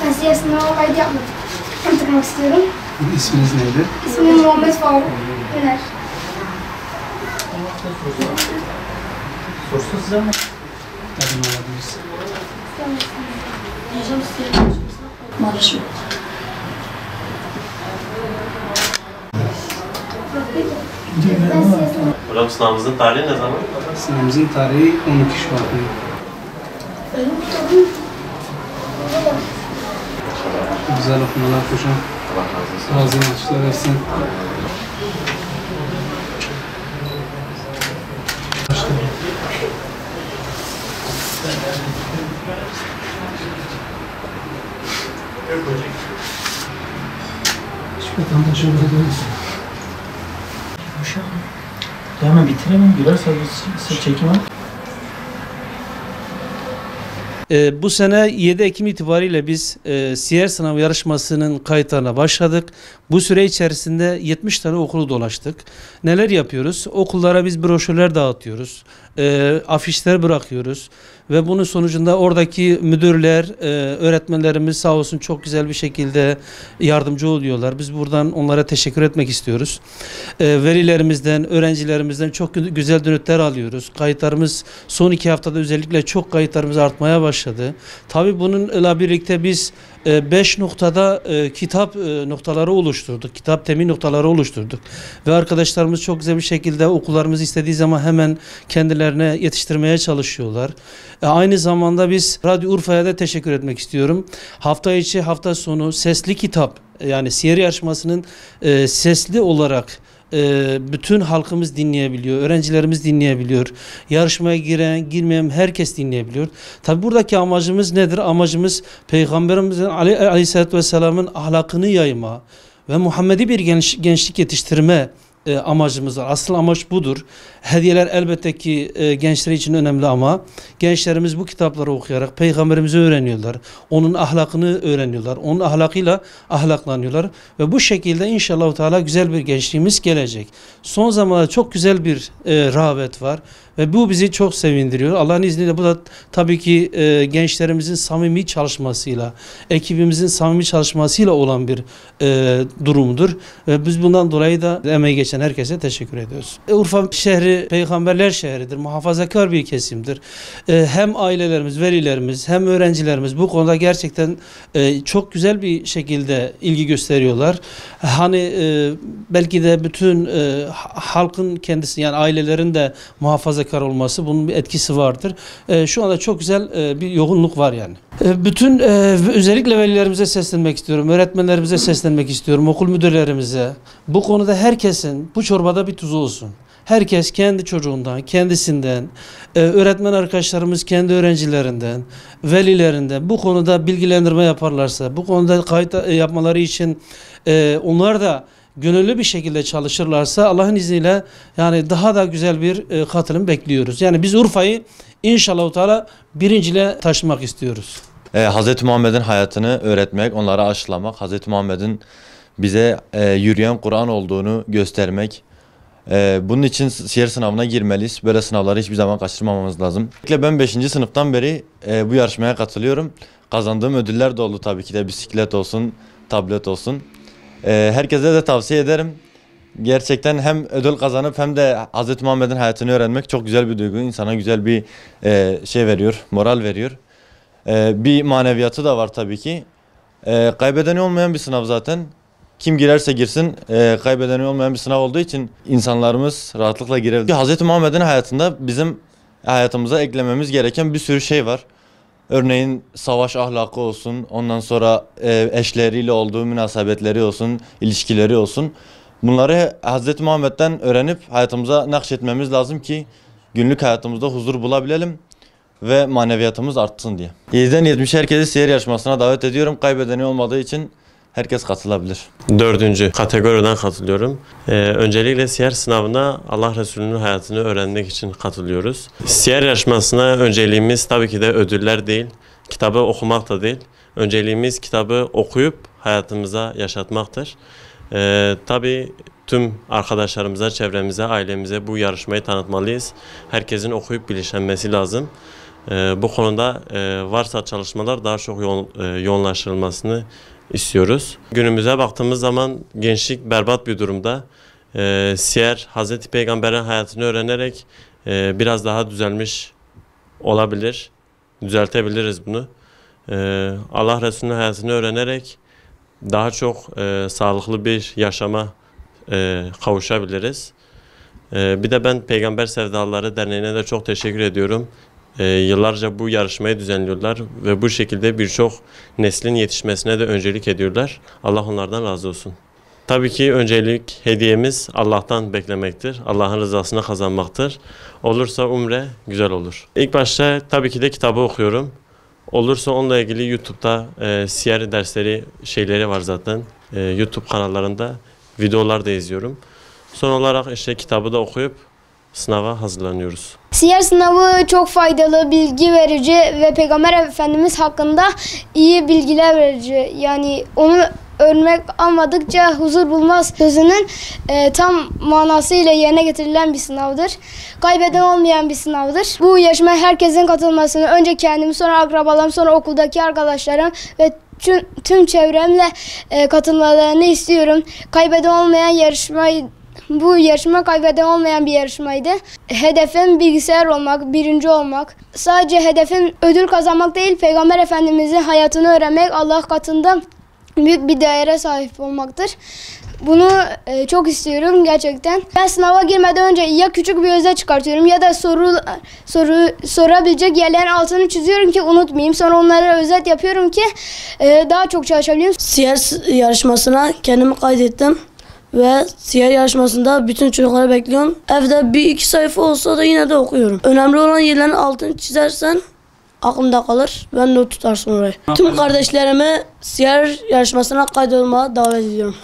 Ben size sınava kaydı yapmadım. Tanıtmak istiyorum. İsminiz neydi? İsmim Muhammed Faruk Öner. Sorusu size mi? Tadını alabiliriz. Maraş mı? Ben size sınava... Hocam sınavımızın tarihi ne zaman? Sınavımızın tarihi 12 Şubat. Benim kitabım... Güzel okumalar hocam. Allah razı olsun. Ağzını açıklar versin. Hiç vatandaşa böyle değilsin. Uşağım. Hemen bitirelim. Birer size çekim al. Bu sene 7 Ekim itibariyle biz siyer sınavı yarışmasının kayıtlarına başladık. Bu süre içerisinde 70 tane okulu dolaştık. Neler yapıyoruz? Okullara biz broşürler dağıtıyoruz. Afişler bırakıyoruz. Ve bunun sonucunda oradaki müdürler, öğretmenlerimiz sağ olsun çok güzel bir şekilde yardımcı oluyorlar. Biz buradan onlara teşekkür etmek istiyoruz. Velilerimizden, öğrencilerimizden çok güzel dönütler alıyoruz. Kayıtlarımız son 2 haftada özellikle çok kayıtlarımız artmaya başladı. Tabii bununla birlikte biz 5 noktada kitap noktaları oluşturduk. Kitap temin noktaları oluşturduk. Ve arkadaşlarımız çok güzel bir şekilde okullarımız istediği zaman hemen kendilerine yetiştirmeye çalışıyorlar. Aynı zamanda biz Radyo Urfa'ya da teşekkür etmek istiyorum. Hafta içi, hafta sonu sesli kitap, yani siyer yarışmasının sesli olarak bütün halkımız dinleyebiliyor, öğrencilerimiz dinleyebiliyor, yarışmaya giren, girmeyen herkes dinleyebiliyor. Tabi buradaki amacımız nedir? Amacımız Peygamberimizin Aleyhisselatü Vesselam'ın ahlakını yayma ve Muhammedi bir gençlik yetiştirme amacımız var. Asıl amaç budur. Hediyeler elbette ki gençler için önemli ama gençlerimiz bu kitapları okuyarak Peygamberimizi öğreniyorlar. Onun ahlakını öğreniyorlar. Onun ahlakıyla ahlaklanıyorlar. Ve bu şekilde inşallah Teala güzel bir gençliğimiz gelecek. Son zamanlarda çok güzel bir rağbet var. Ve bu bizi çok sevindiriyor. Allah'ın izniyle bu da tabii ki gençlerimizin samimi çalışmasıyla, ekibimizin samimi çalışmasıyla olan bir durumdur. Ve biz bundan dolayı da emeği geçen herkese teşekkür ediyoruz. Urfa şehri peygamberler şehridir. Muhafazakar bir kesimdir. Hem ailelerimiz, velilerimiz, hem öğrencilerimiz bu konuda gerçekten çok güzel bir şekilde ilgi gösteriyorlar. Hani belki de bütün halkın kendisi, yani ailelerin de muhafazakar olması, bunun bir etkisi vardır. Şu anda çok güzel bir yoğunluk var yani. Bütün özellikle velilerimize seslenmek istiyorum, öğretmenlerimize seslenmek istiyorum, okul müdürlerimize. Bu konuda herkesin bu çorbada bir tuzu olsun. Herkes kendi çocuğundan, kendisinden, öğretmen arkadaşlarımız kendi öğrencilerinden, velilerinden bu konuda bilgilendirme yaparlarsa, bu konuda kayıt yapmaları için onlar da gönüllü bir şekilde çalışırlarsa Allah'ın izniyle yani daha da güzel bir katılım bekliyoruz. Yani biz Urfa'yı inşallah Teala birinciliğe taşımak istiyoruz. Hz. Muhammed'in hayatını öğretmek, onlara aşılamak, Hz. Muhammed'in bize yürüyen Kur'an olduğunu göstermek. Bunun için siyer sınavına girmeliyiz. Böyle sınavları hiçbir zaman kaçırmamamız lazım. Ben 5. sınıftan beri bu yarışmaya katılıyorum. Kazandığım ödüller de oldu tabii ki de, bisiklet olsun, tablet olsun. Herkese de tavsiye ederim. Gerçekten hem ödül kazanıp hem de Hz. Muhammed'in hayatını öğrenmek çok güzel bir duygu. İnsana güzel bir şey veriyor, moral veriyor. Bir maneviyatı da var tabii ki. Kaybedeni olmayan bir sınav zaten. Kim girerse girsin kaybedeni olmayan bir sınav olduğu için insanlarımız rahatlıkla girebilir. Hz. Muhammed'in hayatında bizim hayatımıza eklememiz gereken bir sürü şey var. Örneğin savaş ahlakı olsun, ondan sonra eşleriyle olduğu münasebetleri olsun, ilişkileri olsun. Bunları Hz. Muhammed'den öğrenip hayatımıza nakşetmemiz lazım ki günlük hayatımızda huzur bulabilelim. ve maneviyatımız artsın diye. 7'den 70'e herkesi siyer yarışmasına davet ediyorum. Kaybedeni olmadığı için herkes katılabilir. 4. kategoriden katılıyorum. Öncelikle siyer sınavına Allah Resulü'nün hayatını öğrenmek için katılıyoruz. Siyer yarışmasına önceliğimiz tabii ki de ödüller değil, kitabı okumak da değil. Önceliğimiz kitabı okuyup hayatımıza yaşatmaktır. Tabii tüm arkadaşlarımıza, çevremize, ailemize bu yarışmayı tanıtmalıyız. Herkesin okuyup bilinçlenmesi lazım. Bu konuda varsa çalışmalar daha çok yoğunlaştırılmasını istiyoruz. Günümüze baktığımız zaman gençlik berbat bir durumda. Siyer, Hazreti Peygamber'in hayatını öğrenerek biraz daha düzelmiş olabilir. Düzeltebiliriz bunu. Allah Resulü'nün hayatını öğrenerek daha çok sağlıklı bir yaşama kavuşabiliriz. Bir de ben Peygamber Sevdalıları Derneği'ne de çok teşekkür ediyorum. Yıllarca bu yarışmayı düzenliyorlar ve bu şekilde birçok neslin yetişmesine de öncelik ediyorlar. Allah onlardan razı olsun. Tabii ki öncelik hediyemiz Allah'tan beklemektir. Allah'ın rızasını kazanmaktır. Olursa umre güzel olur. İlk başta tabii ki de kitabı okuyorum. Olursa onunla ilgili YouTube'da siyer dersleri şeyleri var zaten. YouTube kanallarında videolar da izliyorum. Son olarak işte kitabı da okuyup sınava hazırlanıyoruz. Siyer sınavı çok faydalı, bilgi verici ve Peygamber Efendimiz hakkında iyi bilgiler verici. Yani onu örnek almadıkça huzur bulmaz sözünün tam manasıyla yerine getirilen bir sınavdır. Kaybeden olmayan bir sınavdır. Bu yarışmaya herkesin katılmasını, önce kendim, sonra akrabalarım, sonra okuldaki arkadaşlarım ve tüm çevremle katılmalarını istiyorum. Kaybeden olmayan yarışmayı, bu yarışma kaybeden olmayan bir yarışmaydı. Hedefim bilgisayar olmak, birinci olmak. Sadece hedefim ödül kazanmak değil, Peygamber Efendimiz'in hayatını öğrenmek, Allah katında büyük bir değere sahip olmaktır. Bunu çok istiyorum gerçekten. Ben sınava girmeden önce ya küçük bir özet çıkartıyorum ya da sorabilecek yerlerin altını çiziyorum ki unutmayayım. Sonra onlara özet yapıyorum ki daha çok çalışabileyim. Siyer yarışmasına kendimi kaydettim. Ve siyer yarışmasında bütün çocukları bekliyorum. Evde bir iki sayfa olsa da yine de okuyorum. Önemli olan yerlerin altını çizersen aklımda kalır. Ben de tutarsın orayı. Tüm kardeşlerimi siyer yarışmasına kaydolmaya davet ediyorum.